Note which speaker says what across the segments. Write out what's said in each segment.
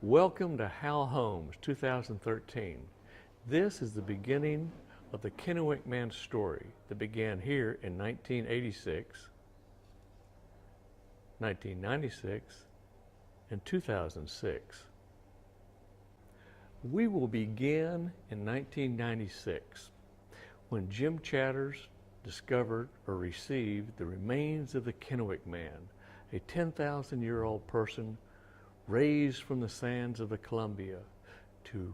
Speaker 1: Welcome to Hal Holmes 2013. This is the beginning of the Kennewick Man story that began here in 1986, 1996, and 2006. We will begin in 1996 when Jim Chatters discovered or received the remains of the Kennewick Man, a 10,000-year-old person raised from the sands of the Columbia to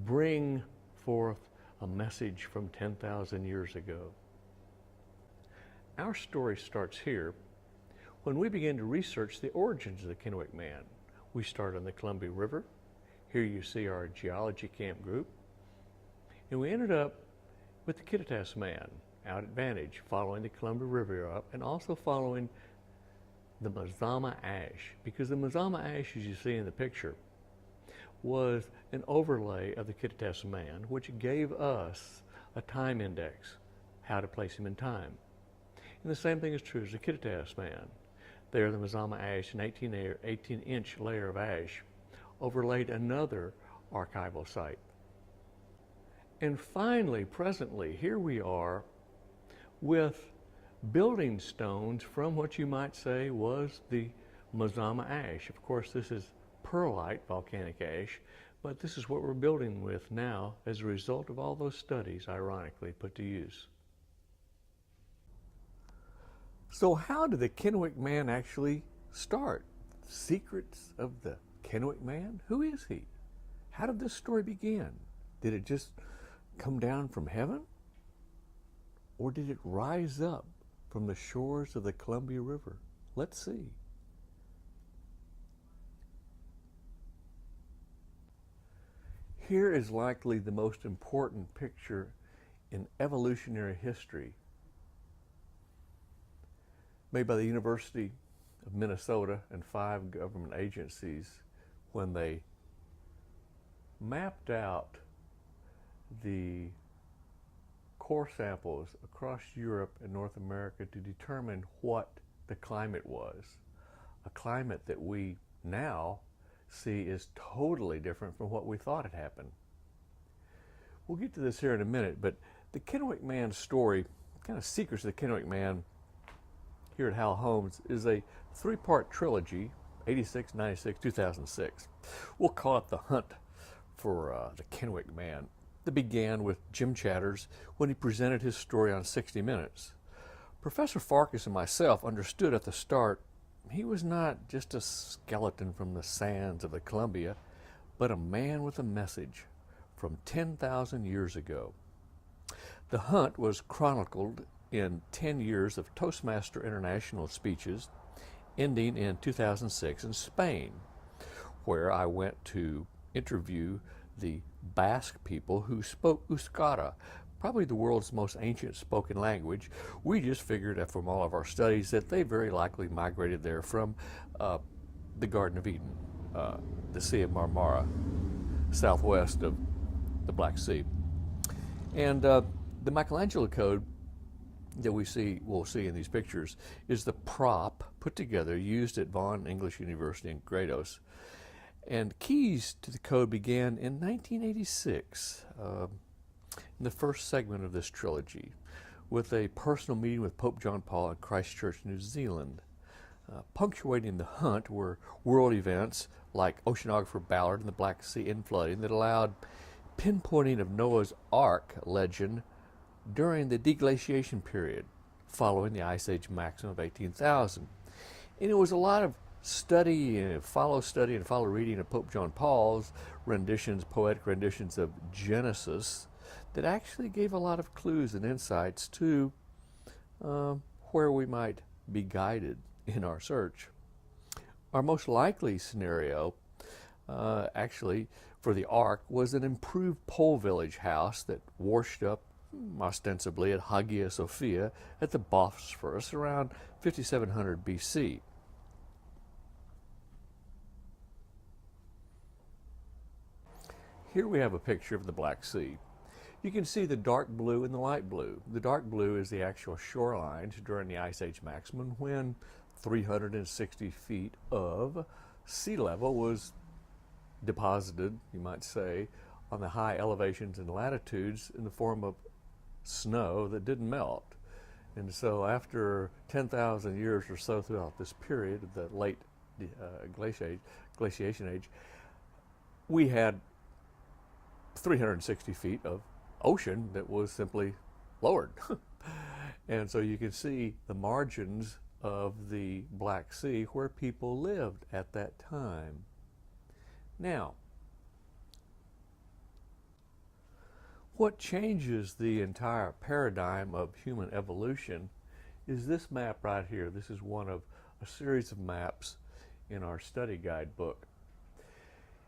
Speaker 1: bring forth a message from 10,000 years ago. Our story starts here when we begin to research the origins of the Kennewick Man. We start on the Columbia River. Here you see our geology camp group. And we ended up with the Kittitas Man out at Vantage, following the Columbia River up and also following the Mazama Ash, because the Mazama Ash, as you see in the picture, was an overlay of the Kittitas Man, which gave us a time index, how to place him in time. And the same thing is true as the Kittitas Man. There, the Mazama Ash, an 18-inch layer of ash, overlaid another archival site. And finally, presently, here we are with building stones from what you might say was the Mazama Ash. Of course, this is pearlite volcanic ash, but this is what we're building with now as a result of all those studies, ironically, put to use. So how did the Kennewick Man actually start? Secrets of the Kennewick Man? Who is he? How did this story begin? Did it just come down from heaven? Or did it rise up from the shores of the Columbia River? Let's see. Here is likely the most important picture in evolutionary history, made by the University of Minnesota and 5 government agencies when they mapped out the core samples across Europe and North America to determine what the climate was. A climate that we now see is totally different from what we thought had happened. We'll get to this here in a minute, but the Kennewick Man story, kind of Secrets of the Kennewick Man, here at Hal Holmes, is a 3-part trilogy, 86, 96, 2006. We'll call it The Hunt for the Kennewick Man. That began with Jim Chatters when he presented his story on 60 Minutes. Professor Farkas and myself understood at the start he was not just a skeleton from the sands of the Columbia, but a man with a message from 10,000 years ago. The hunt was chronicled in 10 years of Toastmasters International speeches, ending in 2006 in Spain, where I went to interview the Basque people who spoke Euskara, probably the world's most ancient spoken language. We just figured that from all of our studies that they very likely migrated there from the Garden of Eden, the Sea of Marmara, southwest of the Black Sea. And the Michelangelo Code that we'll see in these pictures is the prop put together used at Vaughan English University in Grados. And keys to the code began in 1986, in the first segment of this trilogy, with a personal meeting with Pope John Paul in Christchurch, New Zealand. Punctuating the hunt were world events like oceanographer Ballard and the Black Sea inflooding that allowed pinpointing of Noah's Ark legend during the deglaciation period, following the Ice Age maximum of 18,000. And it was a lot of study and follow reading of Pope John Paul's renditions, poetic renditions of Genesis, that actually gave a lot of clues and insights to where we might be guided in our search. Our most likely scenario, actually, for the Ark was an improved pole village house that washed up ostensibly at Hagia Sophia at the Bosphorus around 5700 BC. Here we have a picture of the Black Sea. You can see the dark blue and the light blue. The dark blue is the actual shorelines during the Ice Age maximum, when 360 feet of sea level was deposited, you might say, on the high elevations and latitudes in the form of snow that didn't melt. And so after 10,000 years or so throughout this period of the late glaciation age, we had 360 feet of ocean that was simply lowered. And so you can see the margins of the Black Sea where people lived at that time. Now, what changes the entire paradigm of human evolution is this map right here. This is one of a series of maps in our study guide book.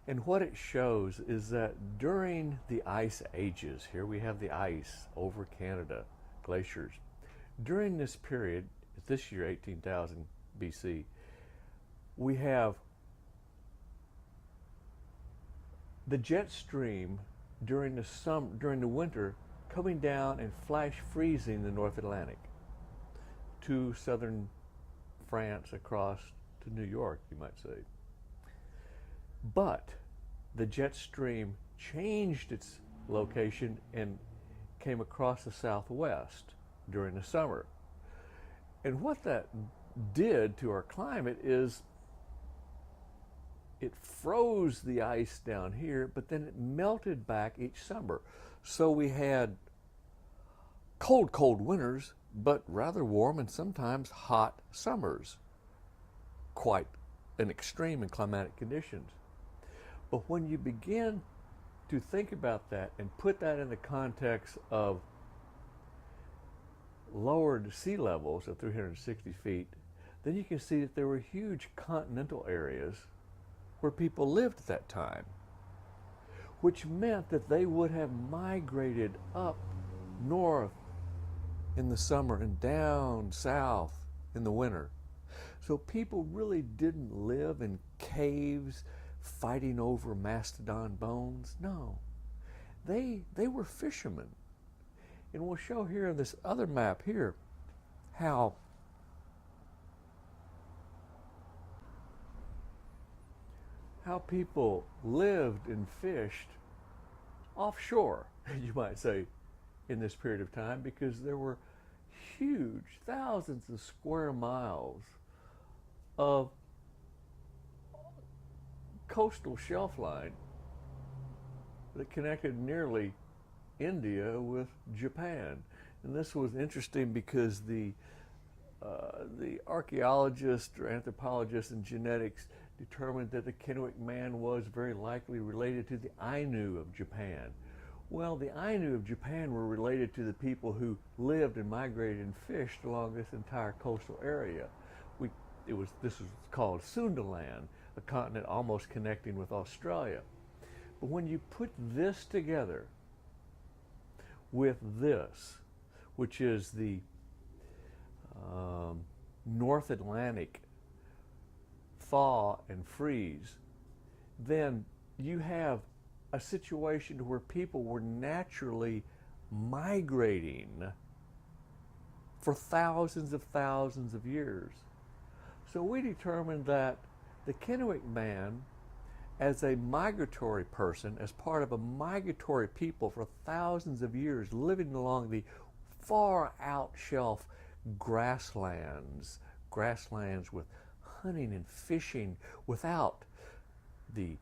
Speaker 1: And what it shows is that during the ice ages, here we have the ice over Canada, glaciers. During this period, this year, 18,000 BC, we have the jet stream during the winter coming down and flash freezing the North Atlantic to southern France across to New York, you might say. But the jet stream changed its location and came across the southwest during the summer. And what that did to our climate is it froze the ice down here, but then it melted back each summer. So we had cold, cold winters, but rather warm and sometimes hot summers. Quite an extreme in climatic conditions. But when you begin to think about that and put that in the context of lowered sea levels of 360 feet, then you can see that there were huge continental areas where people lived at that time, which meant that they would have migrated up north in the summer and down south in the winter. So people really didn't live in caves fighting over mastodon bones. No, they were fishermen. And we'll show here in this other map here how people lived and fished offshore, you might say, in this period of time, because there were huge, thousands of square miles of coastal shelf line that connected nearly India with Japan. And this was interesting because the archaeologists or anthropologists and genetics determined that the Kennewick Man was very likely related to the Ainu of Japan. Well, the Ainu of Japan were related to the people who lived and migrated and fished along this entire coastal area. This was called Sundaland, a continent almost connecting with Australia. But when you put this together with this, which is the North Atlantic thaw and freeze, then you have a situation where people were naturally migrating for thousands of years. So we determined that the Kennewick Man, as a migratory person, as part of a migratory people for thousands of years, living along the far out shelf grasslands with hunting and fishing without the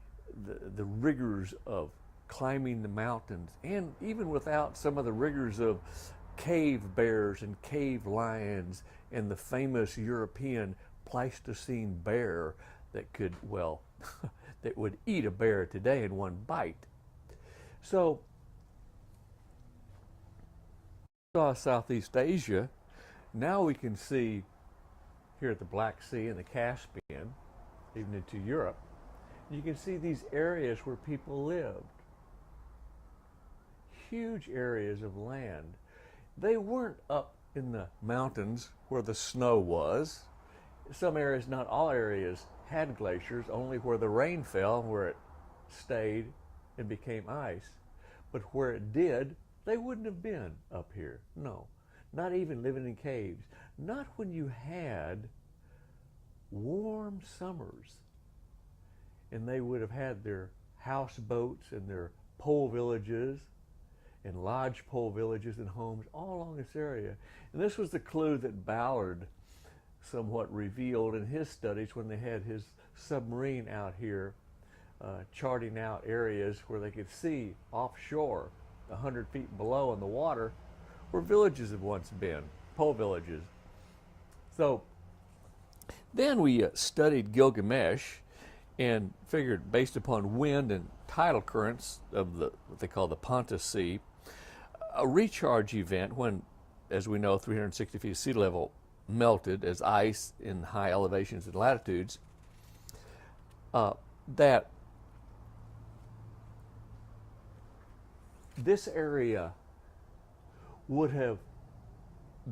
Speaker 1: rigors of climbing the mountains, and even without some of the rigors of cave bears and cave lions and the famous European Pleistocene bear that could, well, that would eat a bear today in one bite. So, Southeast Asia, now we can see here at the Black Sea and the Caspian, even into Europe, you can see these areas where people lived. Huge areas of land. They weren't up in the mountains where the snow was. Some areas, not all areas, had glaciers, only where the rain fell, where it stayed and became ice. But where it did, they wouldn't have been up here. No, not even living in caves. Not when you had warm summers. and they would have had their houseboats and their pole villages and lodge pole villages and homes all along this area. And this was the clue that Ballard somewhat revealed in his studies when they had his submarine out here charting out areas where they could see offshore, 100 feet below in the water, where villages have once been, pole villages. So then we studied Gilgamesh and figured, based upon wind and tidal currents of what they call the Pontus Sea, a recharge event when, as we know, 360 feet of sea level melted as ice in high elevations and latitudes, that this area would have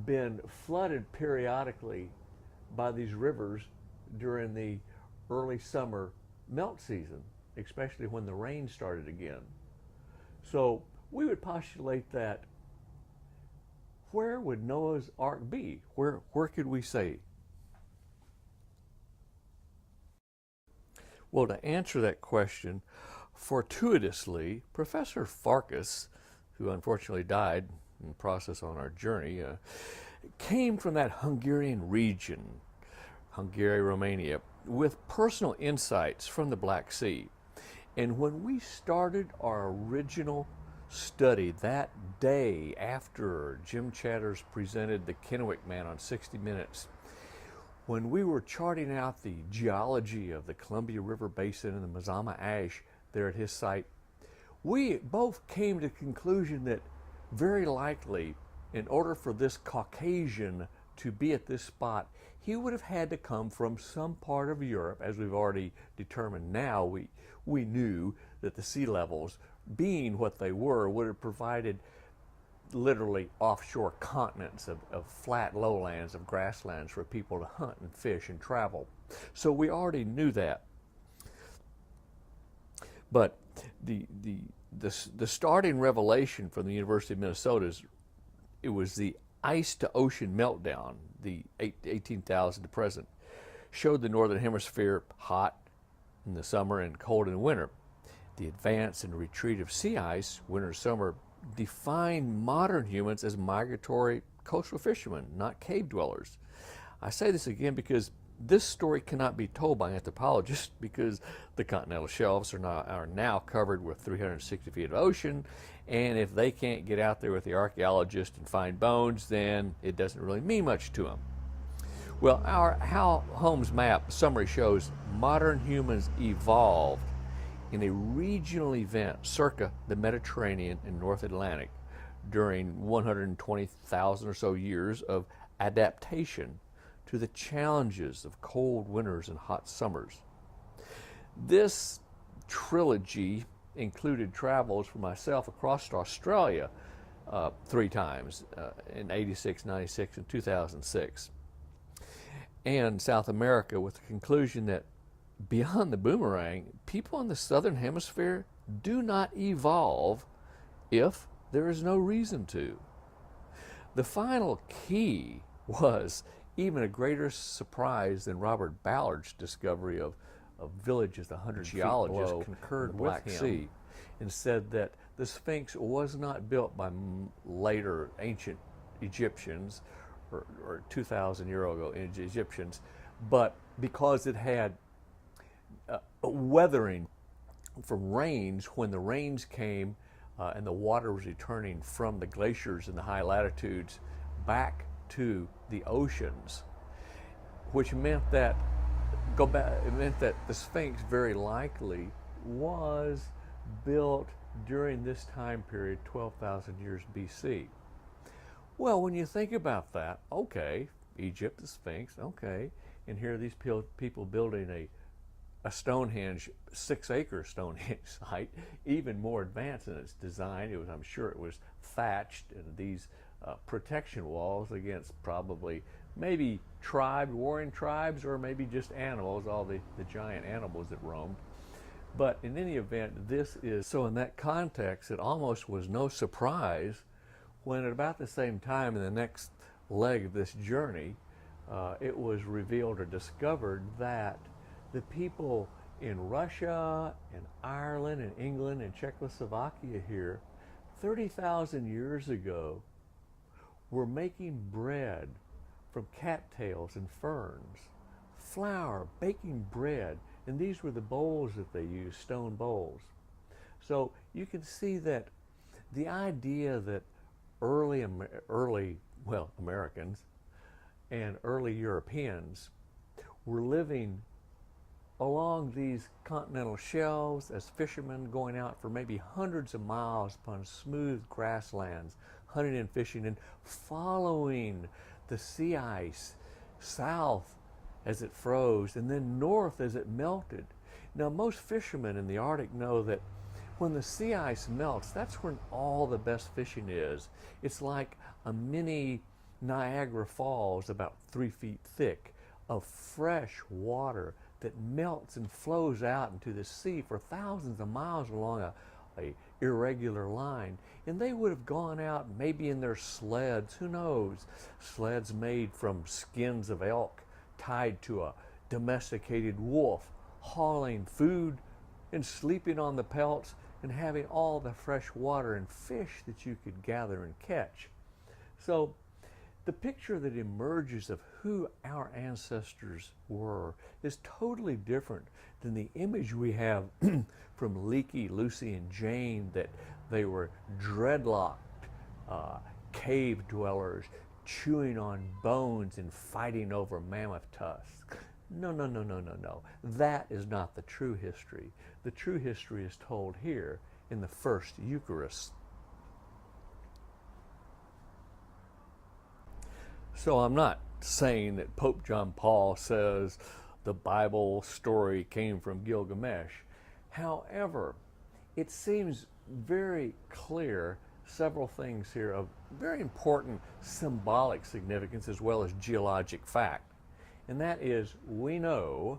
Speaker 1: been flooded periodically by these rivers during the early summer melt season, especially when the rain started again. So we would postulate that where would Noah's Ark be? Where could we say? Well, to answer that question, fortuitously, Professor Farkas, who unfortunately died in the process on our journey, came from that Hungarian region, Hungary, Romania, with personal insights from the Black Sea. And when we started our original study that day after Jim Chatters presented The Kennewick Man on 60 Minutes, when we were charting out the geology of the Columbia River Basin and the Mazama Ash there at his site, we both came to the conclusion that very likely, in order for this Caucasian to be at this spot, he would have had to come from some part of Europe. As we've already determined now, we knew that the sea levels, being what they were, would have provided literally offshore continents of flat lowlands, of grasslands for people to hunt and fish and travel. So we already knew that. But the starting revelation from the University of Minnesota it was the ice to ocean meltdown, the 18,000 to present, showed the northern hemisphere hot in the summer and cold in the winter. The advance and retreat of sea ice, winter and summer, defined modern humans as migratory coastal fishermen, not cave dwellers. I say this again because this story cannot be told by anthropologists, because the continental shelves are now covered with 360 feet of ocean, and if they can't get out there with the archaeologist and find bones, then it doesn't really mean much to them. Well, our Hal Holmes map summary shows modern humans evolved in a regional event circa the Mediterranean and North Atlantic during 120,000 or so years of adaptation to the challenges of cold winters and hot summers. This trilogy included travels for myself across Australia 3 times in 86, 96, and 2006, and South America, with the conclusion that beyond the boomerang, people in the southern hemisphere do not evolve if there is no reason to. The final key was even a greater surprise than Robert Ballard's discovery of villages 100 feet below concurred the Black Sea, and said that the Sphinx was not built by later ancient Egyptians or 2,000 years ago Egyptians, but because it had weathering from rains when the rains came and the water was returning from the glaciers in the high latitudes back to the oceans, which meant that the Sphinx very likely was built during this time period, 12,000 years BC. Well, when you think about that, okay, Egypt, the Sphinx, okay, and here are these people building a Stonehenge, 6-acre Stonehenge site, even more advanced in its design. I'm sure it was thatched, and these protection walls against probably maybe warring tribes, or maybe just animals, all the giant animals that roamed. But in any event, so in that context, it almost was no surprise when at about the same time in the next leg of this journey, it was revealed or discovered that the people in Russia and Ireland and England and Czechoslovakia here, 30,000 years ago, were making bread from cattails and ferns, flour, baking bread, and these were the bowls that they used, stone bowls. So you can see that the idea that early Americans and early Europeans were living along these continental shelves as fishermen, going out for maybe hundreds of miles upon smooth grasslands, hunting and fishing, and following the sea ice south as it froze and then north as it melted. Now, most fishermen in the Arctic know that when the sea ice melts, that's when all the best fishing is. It's like a mini Niagara Falls, about 3 feet thick, of fresh water that melts and flows out into the sea for thousands of miles along a irregular line. And they would have gone out maybe in their sleds, who knows, sleds made from skins of elk tied to a domesticated wolf, hauling food and sleeping on the pelts and having all the fresh water and fish that you could gather and catch. So the picture that emerges of who our ancestors were is totally different than the image we have from Leaky, Lucy, and Jane, that they were dreadlocked cave dwellers chewing on bones and fighting over mammoth tusks. No, no, no, no, no, no. That is not the true history. The true history is told here in the first Eucharist. So I'm not saying that Pope John Paul says the Bible story came from Gilgamesh. However, it seems very clear several things here of very important symbolic significance as well as geologic fact. And that is, we know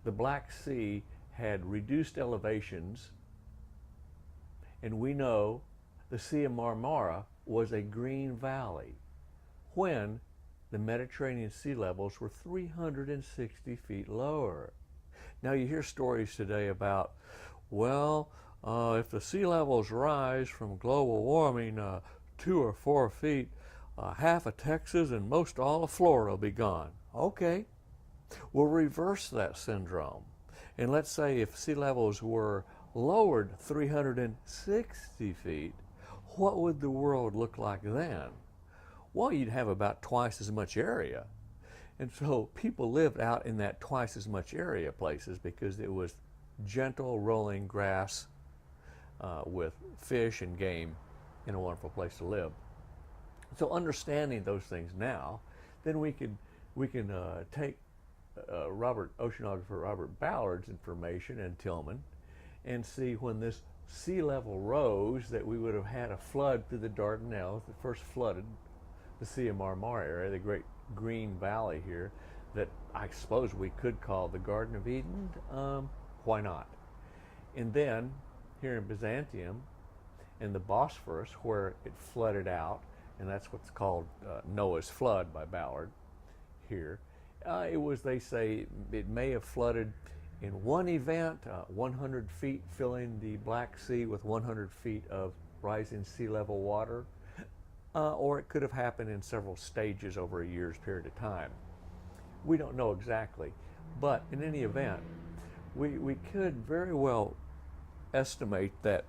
Speaker 1: the Black Sea had reduced elevations, and we know the Sea of Marmara was a green valley when the Mediterranean sea levels were 360 feet lower. Now you hear stories today about, well, if the sea levels rise from global warming 2 or 4 feet, half of Texas and most all of Florida will be gone. Okay, we'll reverse that syndrome. And let's say if sea levels were lowered 360 feet, what would the world look like then? Well, you'd have about twice as much area. And so people lived out in that twice as much area places because it was gentle rolling grass with fish and game in a wonderful place to live. So understanding those things now, then we can take oceanographer Robert Ballard's information and Tillman and see when this sea level rose that we would have had a flood through the Dardanelles that first flooded the Sea of Marmara area, the great green valley here that I suppose we could call the Garden of Eden. Why not? And then here in Byzantium, in the Bosphorus, where it flooded out, and that's what's called Noah's flood by Ballard here. It was, they say, it may have flooded in one event, 100 feet filling the Black Sea with 100 feet of rising sea level water, or it could have happened in several stages over a year's period of time. We don't know exactly, but in any event, we could very well estimate that